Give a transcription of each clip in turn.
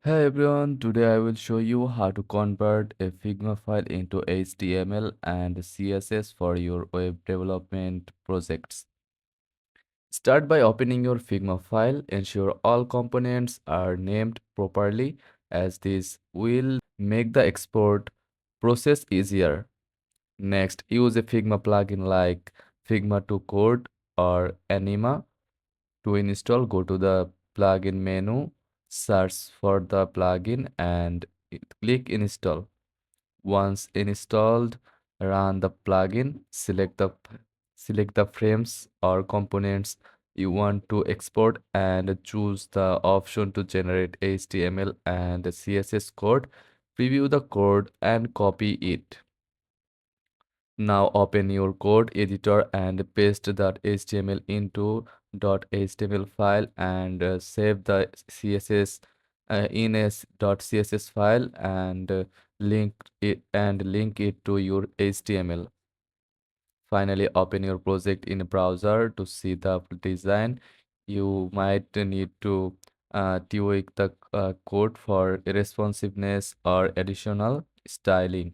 Hey everyone, today I will show you how to convert a Figma file into HTML and CSS for your web development projects. Start by opening your Figma file. Ensure all components are named properly as this will make the export process easier. Next, use a Figma plugin like Figma to Code or Anima. To install, go to the plugin menu, search for the plugin and click install. Once installed, run the plugin, select the frames or components you want to export and choose the option to generate HTML and CSS code. Preview the code and copy it. Now open your code editor and paste that HTML into .html file and save the CSS in a .css file and link it to your HTML. Finally, open your project in a browser to see the design. You might need to tweak the code for responsiveness or additional styling.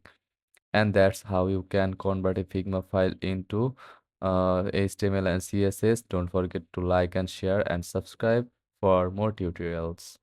And that's how you can convert a Figma file into HTML and CSS. Don't forget to like and share and subscribe for more tutorials.